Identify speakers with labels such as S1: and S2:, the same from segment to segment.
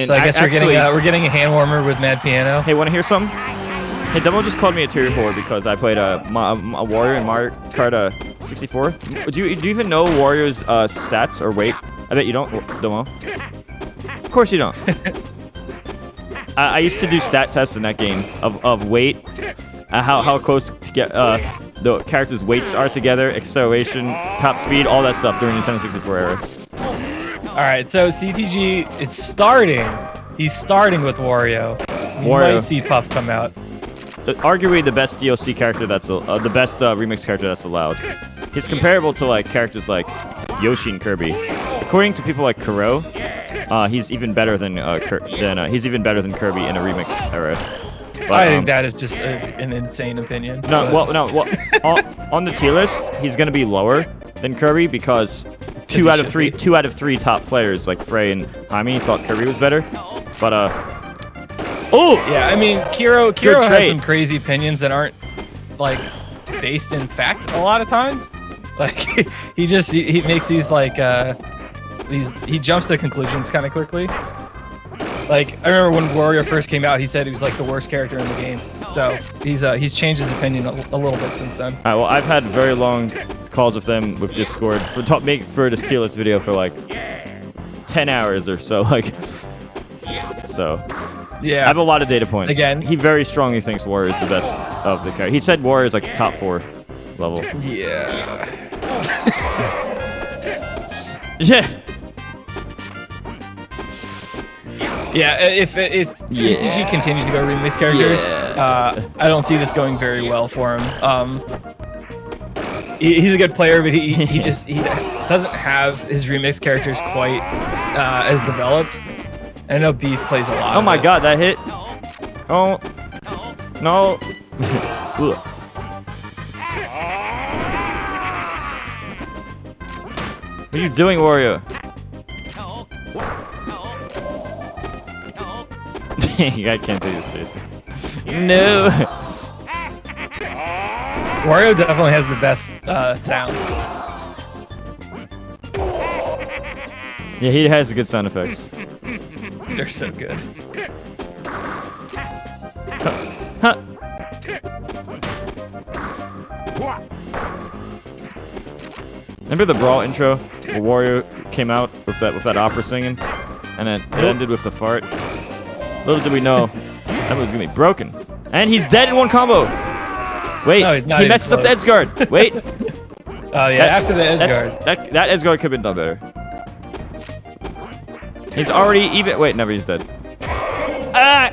S1: So I guess we're getting a hand warmer with Mad Piano.
S2: Hey, want to hear something? Hey, Dumbo just called me a tier 4 because I played a Wario in Mario Kart 64. Do you even know Wario's stats or weight? I bet you don't, Dumbo. Of course you don't. I used to do stat tests in that game of weight, how close to get the characters' weights are together, acceleration, top speed, all that stuff during the Nintendo 64 era.
S1: All right, so CTG is starting. He's starting with Wario. You might see Puff come out.
S2: Arguably the best DLC character that's the best remix character that's allowed. He's comparable to like characters like Yoshi and Kirby. According to people like Kuro, he's even better than Kirby in a remix era. But,
S1: I think that is just an insane opinion.
S2: No, on the tier list, he's gonna be lower than Kirby because two out of three top players like Frey and Jaime thought Kirby was better. But oh
S1: yeah, I mean Kuro has some crazy opinions that aren't like based in fact a lot of times. Like he makes these like he jumps to conclusions kind of quickly. Like I remember when Wario first came out, he said he was like the worst character in the game. So he's changed his opinion a little bit since then.
S2: Alright, well I've had very long calls with them with Discord for this tier list video for like 10 hours or so. Like so.
S1: Yeah.
S2: I have a lot of data points.
S1: Again,
S2: he very strongly thinks Wario is the best of the characters. He said Wario is like top 4 level.
S1: Yeah.
S2: Yeah.
S1: Yeah, if CTG continues to go remix characters, I don't see this going very well for him. He's a good player, but he doesn't have his remix characters quite as developed. I know Beef plays a lot.
S2: Oh my god, that hit! Oh no! What are you doing, Wario? I can't take this seriously. No.
S1: Wario definitely has the best sounds.
S2: Yeah, he has good sound effects.
S1: They're so good.
S2: Huh. Remember the Brawl intro where Wario came out with that opera singing, and then it ended with the fart. Little did we know that was gonna be broken, and he's dead in one combo. Wait, no, he messes up the edge guard. Wait.
S1: Oh yeah, after the edge guard.
S2: That edge guard could have been done better. He's already even. Wait, never. He's dead. Ah!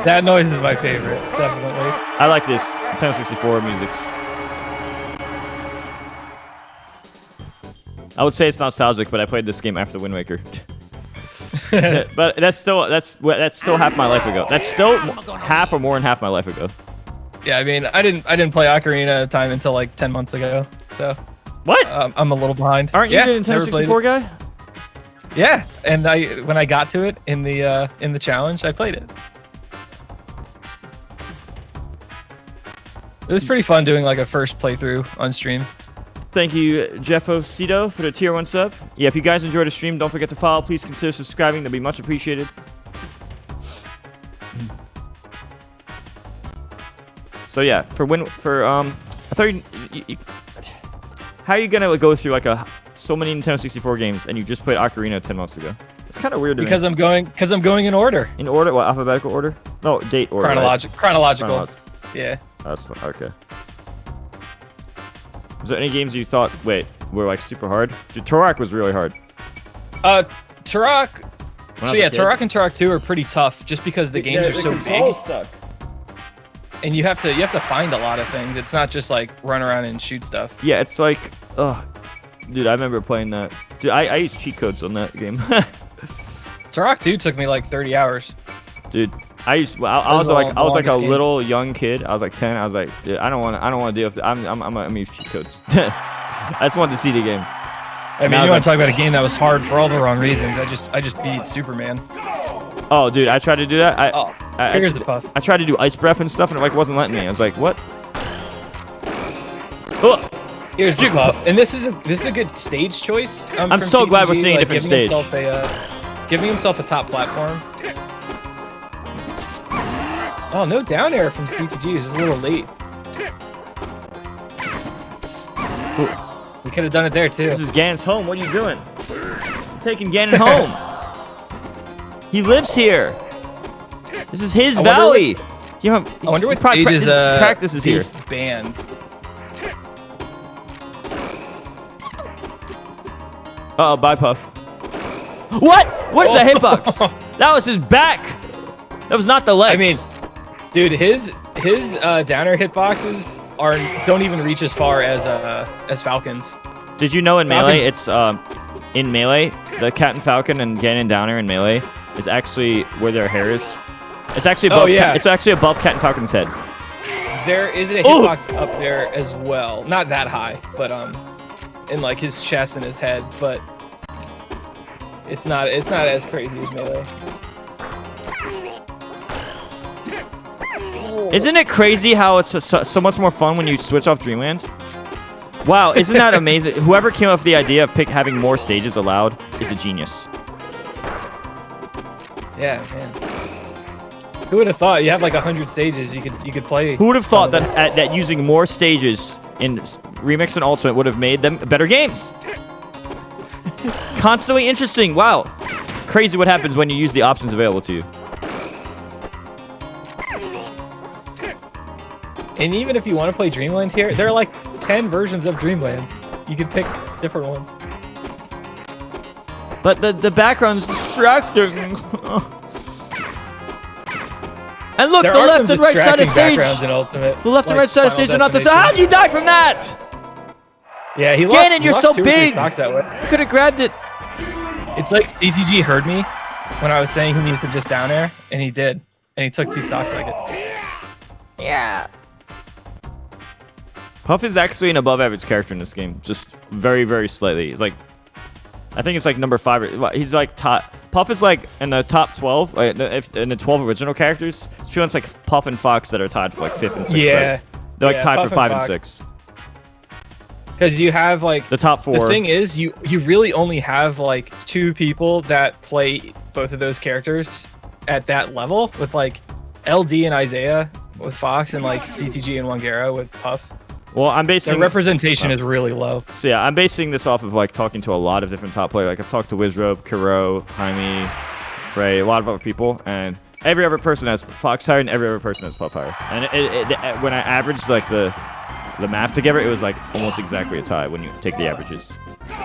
S1: That noise is my favorite, definitely.
S2: I like this Nintendo 64 music. I would say it's nostalgic, but I played this game after Wind Waker. But that's still half my life ago. That's still half or more than half my life ago.
S1: Yeah, I mean, I didn't play Ocarina of Time until like 10 months ago. So
S2: what?
S1: I'm a little behind.
S2: Aren't you a Nintendo 64 guy?
S1: Yeah, and when I got to it in the challenge, I played it. It was pretty fun doing like a first playthrough on stream.
S2: Thank you, Jeffo Cito, for the tier 1 sub. Yeah, if you guys enjoyed the stream, don't forget to follow. Please consider subscribing. That'd be much appreciated. So yeah, I thought how are you gonna go through like so many Nintendo 64 games and you just played Ocarina 10 months ago? It's kind of weird to me.
S1: I'm going in order.
S2: In order? What, alphabetical order? No, date order.
S1: Chronological. Yeah.
S2: That's fun. Okay. Was there any games you thought were like super hard? Dude, Turok was really hard.
S1: Turok. So yeah, Turok and Turok 2 are pretty tough just because the games are so big.
S2: Suck.
S1: And you have to find a lot of things. It's not just like run around and shoot stuff.
S2: Yeah, it's like, dude, I remember playing that. Dude, I used cheat codes on that game.
S1: Turok 2 took me like 30 hours.
S2: Duch, I was like a little young kid. I was like 10. I was like, dude, I don't want to deal with it. I'm gonna use cheat codes. I just wanted to see the game.
S1: I mean, you want to talk about a game that was hard for all the wrong reasons. I just beat Superman.
S2: Oh, dude, I tried to do that.
S1: Here's the puff.
S2: I tried to do ice breath and stuff, and it like wasn't letting me. I was like, what? Oh,
S1: Here's the Puff, and this is a good stage choice.
S2: I'm so glad we're seeing a different stage.
S1: Giving himself a top platform. Oh, no down air from CTG. It's just a little late. We could have done it there too.
S2: This is Ganon's home. What are you doing? I'm taking Ganon home. He lives here. This is his valley.
S1: I wonder what stage is
S2: practices here.
S1: Banned.
S2: Uh-oh, bye, Puff. What? What is that hitbox? That was his back. That was not the legs.
S1: I mean, dude, his downer hitboxes don't even reach as far as Falcon's.
S2: Did you know in Melee, it's in Melee, the Cat and Falcon and Ganon downer in Melee is actually where their hair is. It's actually above. It's actually above Cat and Falcon's head.
S1: There is a hitbox up there as well. Not that high, but in like his chest and his head, but it's not as crazy as Melee.
S2: Isn't it crazy how it's so much more fun when you switch off Dreamland? Wow, isn't that amazing? Whoever came up with the idea of having more stages allowed is a genius.
S1: Yeah, man. Who would have thought? You have like 100 stages. You could play.
S2: Who would have thought that using more stages in Remix and Ultimate would have made them better games? Constantly interesting. Wow. Crazy what happens when you use the options available to you.
S1: And even if you want to play Dreamland here, there are like 10 versions of Dreamland. You can pick different ones.
S2: But the background is distracting. And look, the left and right side of stage. The left and right side of stage are not the same. How did you die from that?
S1: Yeah, he lost.
S2: Ganon, you're so big.
S1: Stocks that way.
S2: You could have grabbed it.
S1: It's like CTG heard me when I was saying he needs to just down air, and he did. And he took 2 stocks like it.
S2: Yeah. Puff is actually an above average character in this game. Just very, very slightly. He's like, I think it's like number 5. He's like top. Puff is like in the top 12. Like in the 12 original characters, it's pretty much like Puff and Fox that are tied for like 5th and 6th.
S1: Yeah.
S2: They're like tied
S1: Puff
S2: for 5 and
S1: Fox.
S2: 6.
S1: Because you have like
S2: the top 4.
S1: The thing is, you really only have like 2 people that play both of those characters at that level, with like LD and Isaiah with Fox, and like CTG and Wangera with Puff.
S2: Well, I'm basing...
S1: The representation is really low.
S2: So yeah, I'm basing this off of like talking to a lot of different top players. Like I've talked to Wizrobe, Kuro, Jaime, Frey, a lot of other people, and every other person has Fox higher and every other person has Puff higher. And when I averaged like the math together, it was like almost exactly a tie when you take the averages.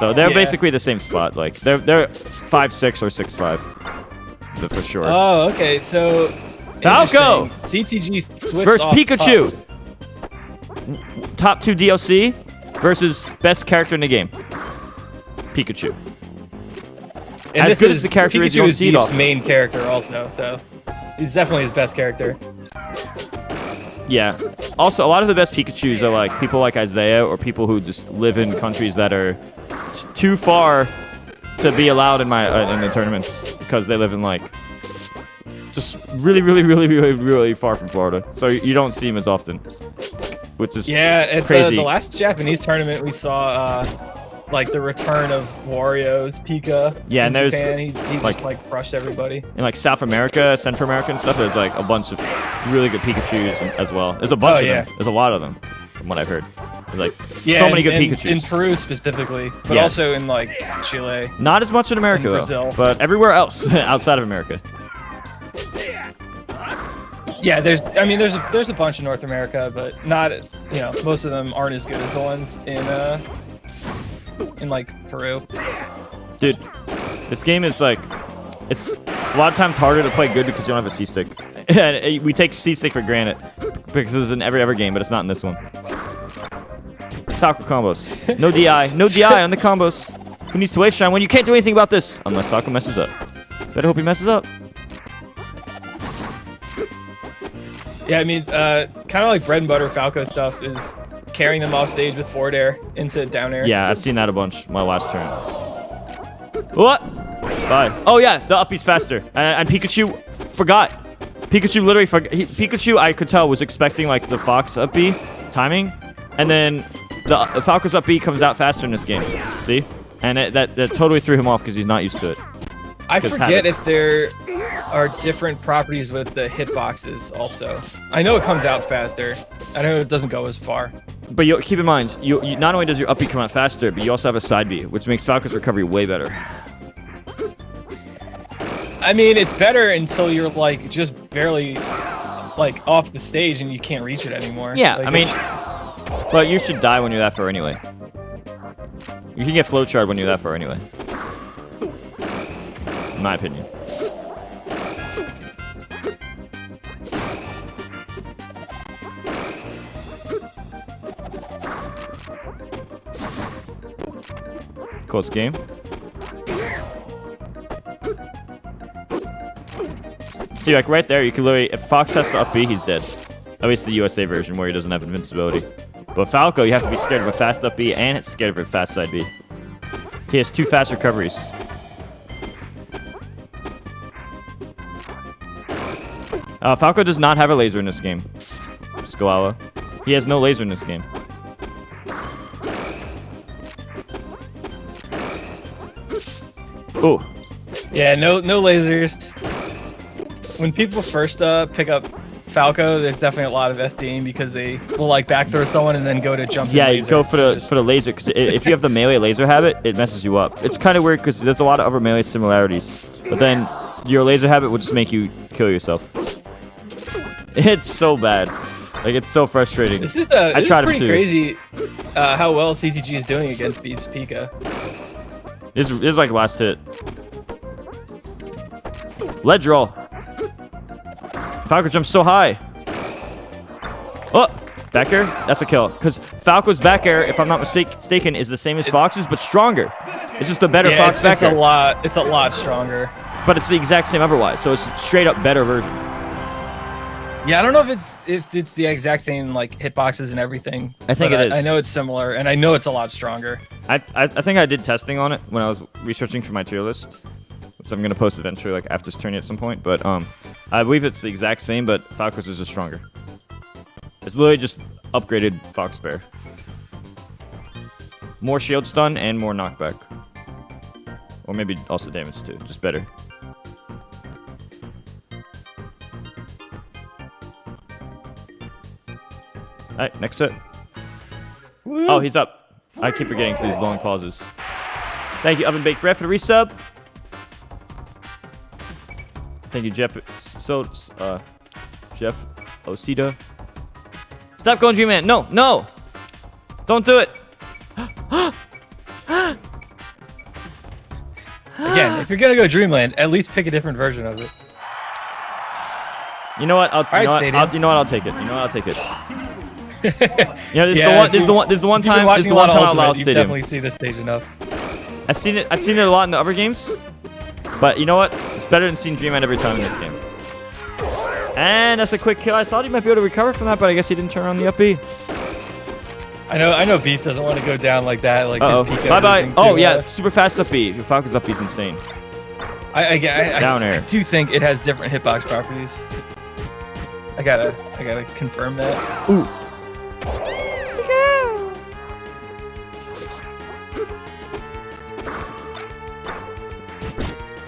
S2: So they're basically the same spot. Like they're 5-6 or 6-5 for sure.
S1: Oh, okay. So
S2: Falco
S1: CTG switched
S2: versus
S1: off
S2: Pikachu.
S1: Puff.
S2: Top 2 DLC versus best character in the game. Pikachu.
S1: And
S2: as good as the character
S1: Pikachu
S2: is, you don't see it
S1: his main character also, so he's definitely his best character.
S2: Yeah. Also, a lot of the best Pikachus are like people like Isaiah or people who just live in countries that are too far to be allowed in the tournaments because they live in like just really far from Florida. So you don't see them as often, which is
S1: at
S2: crazy.
S1: The last Japanese tournament we saw like the return of Wario's Pika.
S2: Yeah, and there's
S1: Japan. He just like crushed everybody.
S2: In like South America, Central America and stuff, there's like a bunch of really good Pikachus as well. There's a bunch of them. There's a lot of them, from what I've heard. There's like so many good Pikachus.
S1: In Peru specifically, but also in like Chile.
S2: Not as much in America though, but everywhere else outside of America.
S1: Yeah, there's a bunch in North America, but not, most of them aren't as good as the ones in like Peru. Dude,
S2: this game is like, it's a lot of times harder to play good because you don't have a C-stick. And we take C-stick for granted because it's in every other game, but it's not in this one. Falco combos. No DI. No DI on the combos. Who needs to waste time when you can't do anything about this? Unless Falco messes up. Better hope he messes up.
S1: Yeah, I mean, kind of like bread and butter Falco stuff is carrying them off stage with forward air into down air.
S2: Yeah, I've seen that a bunch my last turn. What? Bye. Oh yeah, the up B's faster. And Pikachu forgot. Pikachu literally forgot. Pikachu, I could tell, was expecting like the Fox up B timing. And then the Falco's up B comes out faster in this game. See? And that totally threw him off because he's not used to it.
S1: I forget if there are different properties with the hitboxes also. I know it comes out faster. I know it doesn't go as far.
S2: But you keep in mind, you not only does your up B come out faster, but you also have a side B, which makes Falco's recovery way better.
S1: I mean, it's better until you're like just barely like off the stage and you can't reach it anymore.
S2: Yeah,
S1: like,
S2: I mean, but you should die when you're that far anyway. You can get flowchart when you're that far anyway. In my opinion. Close game. See, like right there, you can literally, if Fox has to up B, he's dead. At least the USA version where he doesn't have invincibility. But Falco, you have to be scared of a fast up B and it's scared of a fast side B. He has 2 fast recoveries. Falco does not have a laser in this game. Skoala. He has no laser in this game. Ooh.
S1: Yeah, no lasers. When people first pick up Falco, there's definitely a lot of SDing because they will like back throw someone and then go to jump.
S2: Yeah, you go for the laser because if you have the melee laser habit, it messes you up. It's kind of weird because there's a lot of other melee similarities, but then your laser habit will just make you kill yourself. It's so bad. Like, it's so frustrating.
S1: This is pretty crazy how well CTG is doing against Beef's Pika.
S2: This is like last hit. Ledge roll. Falco jumps so high. Oh, back air. That's a kill. Because Falco's back air, if I'm not mistaken, is the same as Fox's, but stronger. It's just a better Fox back air.
S1: It's a lot stronger.
S2: But it's the exact same otherwise, so it's straight up better version.
S1: Yeah, I don't know if it's the exact same like hitboxes and everything.
S2: I think it is.
S1: I know it's similar, and I know it's a lot stronger.
S2: I think I did testing on it when I was researching for my tier list, which I'm gonna post eventually, like after this tourney at some point. But I believe it's the exact same, but Falco's is just stronger. It's literally just upgraded Fox Bear. More shield stun and more knockback, or maybe also damage too. Just better. Alright, next set. Woo. Oh, he's up. I keep forgetting because these long pauses. Thank you, Oven Baked Bread, for the resub. Thank you, Jeff Osita. Stop going, Dreamland. No, no! Don't do it!
S1: Again, if you're gonna go Dreamland, at least pick a different version of it.
S2: You know what? I'll take it. You know what? I'll take it. This is the one time I'll Stadium.
S1: You definitely see this stage enough.
S2: I've seen it a lot in the other games, but you know what? It's better than seeing Dreamland every time in this game. And that's a quick kill. I thought he might be able to recover from that, but I guess he didn't turn on the up B.
S1: I know Beef doesn't want to go down like that. Like his Pika.
S2: Bye. Oh yeah, super fast up B. Your Falcon's up B is insane.
S1: Down air. I do think it has different hitbox properties. I gotta confirm that.
S2: Ooh.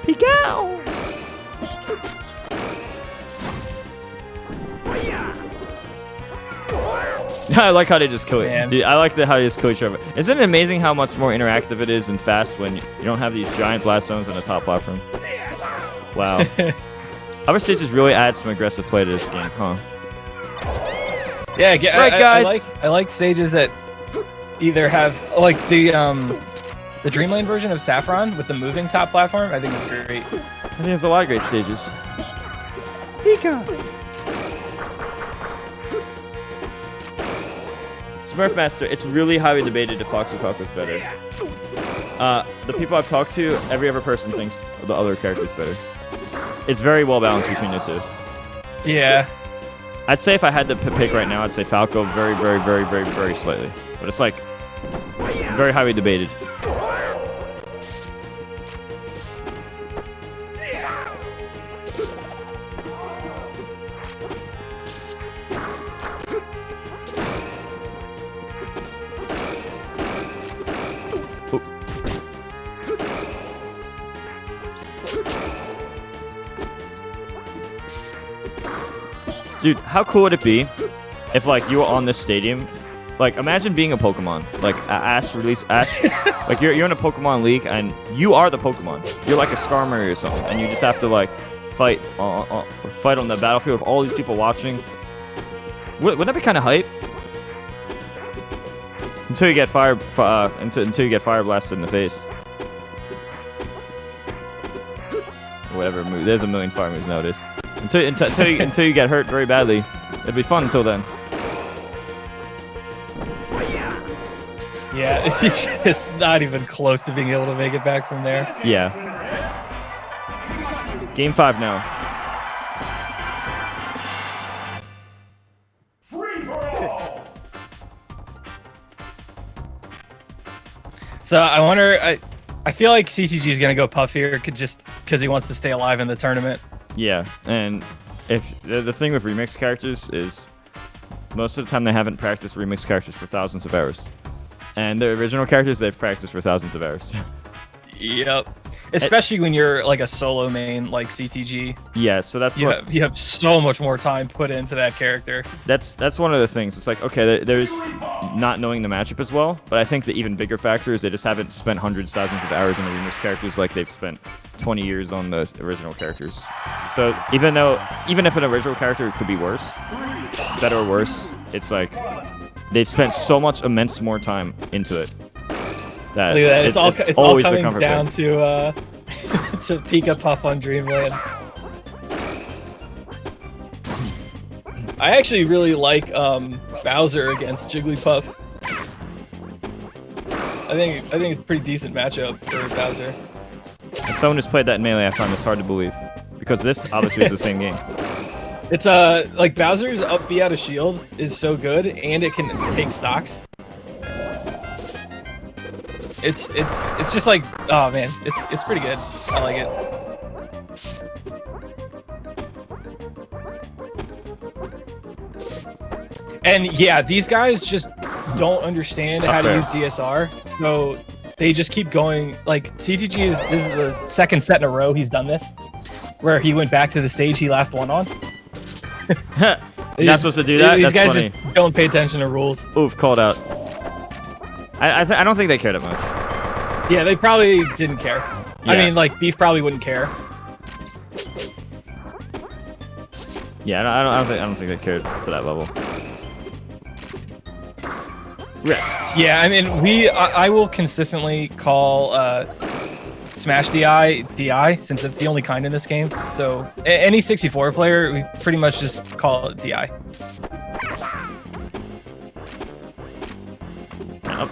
S2: Pikachu! I like how they just kill it. Dude, I like how they just kill each other. Isn't it amazing how much more interactive it is and fast when you don't have these giant blast zones on the top platform? Wow. Other stages really add some aggressive play to this game, huh?
S1: Yeah,
S2: right, guys.
S1: I like stages that either have like the Dreamland version of Saffron with the moving top platform. I think is great.
S2: I think there's a lot of great stages. Pika. Smurfmaster, it's really highly debated if Fox or Falco is better. The people I've talked to, every other person thinks the other character is better. It's very well balanced between the two.
S1: Yeah.
S2: I'd say if I had to pick right now, I'd say Falco very, very, very, very, very slightly. But it's like very highly debated. Dude, how cool would it be if, like, you were on this stadium? Like, imagine being a Pokemon. Like, Ash. Like, you're in a Pokemon League, and you are the Pokemon. You're like a Skarmory or something, and you just have to, like, fight on the battlefield with all these people watching. Wouldn't that be kind of hype? Until you get until you get fire blasted in the face. Whatever move. There's a million fire moves nowadays. Until you get hurt very badly. It'd be fun until then.
S1: Yeah, it's not even close to being able to make it back from there.
S2: Yeah. Game 5 now.
S3: Free for all.
S1: So I wonder. I feel like CTG is gonna go Puff here, just because he wants to stay alive in the tournament.
S2: Yeah, and if the thing with remix characters is most of the time they haven't practiced remix characters for thousands of hours. And the original characters, they've practiced for thousands of hours.
S1: Yep. Especially when you're like a solo main like CTG.
S2: Yeah, so that's
S1: you have so much more time put into that character.
S2: That's one of the things. It's like, okay, there's not knowing the matchup as well, but I think the even bigger factor is they just haven't spent hundreds, thousands of hours on the remix characters like they've spent 20 years on the original characters. So even if an original character could be worse, better or worse, it's like they've spent so much immense more time into it. That
S1: it's
S2: always
S1: all
S2: the
S1: coming down to to Pikachuff on Dreamland. I actually really like Bowser against Jigglypuff. I think it's a pretty decent matchup for Bowser.
S2: As someone who's played that in Melee, I find this hard to believe because this obviously is the same game.
S1: It's like Bowser's up B out of shield is so good, and it can take stocks. It's just like, oh man, it's pretty good. I like it. And yeah, these guys just don't understand how to use DSR, so they just keep going. Like CTG this is the second set in a row he's done this, where he went back to the stage he last won on.
S2: You're not supposed to do that?
S1: These
S2: That's
S1: guys
S2: funny.
S1: just don't pay attention to rules.
S2: Oof, called out. I don't think they cared that much.
S1: Yeah, they probably didn't care.
S2: Yeah.
S1: I mean, like, Beef probably wouldn't care.
S2: Yeah, I don't think they cared to that level. Rest.
S1: Yeah, I mean, I will consistently call Smash DI since it's the only kind in this game. So any 64 player, we pretty much just call it DI.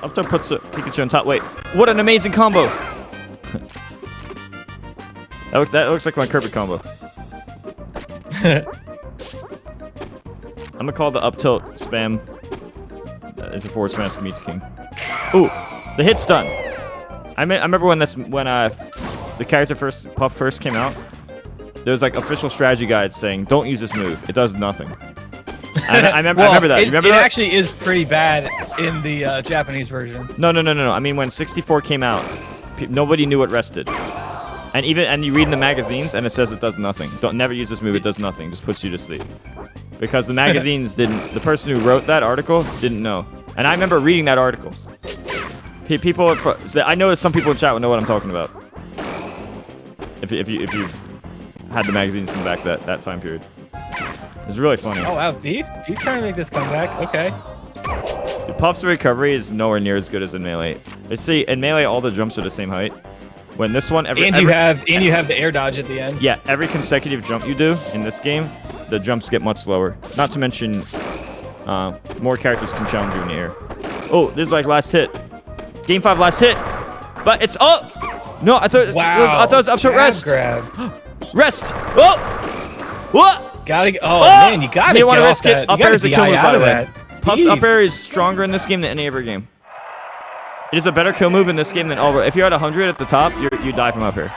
S2: Up there puts Pikachu on top. Wait, what an amazing combo! that looks like my Kirby combo. I'm gonna call the up tilt spam into forward smash the Mewtwo King. Ooh, the hit stun. I remember when the character Puff first came out. There was like official strategy guides saying don't use this move. It does nothing. I remember that. You remember that?
S1: It actually is pretty bad in the Japanese version.
S2: No. I mean, when 64 came out, nobody knew it rested. And you read in the magazines, and it says it does nothing. Don't never use this move. It does nothing. Just puts you to sleep. Because the magazines didn't. The person who wrote that article didn't know. And I remember reading that article. People, I know some people in chat will know what I'm talking about. If you've had the magazines from back that time period. It's really funny.
S1: Oh wow, Beef trying to make this comeback. Okay.
S2: Puff's recovery is nowhere near as good as in Melee. See, in Melee, all the jumps are the same height. When this one, you have
S1: the air dodge at the end.
S2: Yeah, every consecutive jump you do in this game, the jumps get much slower. Not to mention, more characters can challenge you in the air. Oh, this is like last hit. Game 5 last hit. But it's up. No, I thought it was up to rest.
S1: Grab.
S2: Rest. Oh. What?
S1: Man, you gotta
S2: want to risk it. Up air is a kill move, by the way. Puff's
S1: Beef.
S2: up air is stronger in this game than any other game. It is a better kill move in this game than all. If you're at 100 at the top, you die from up air.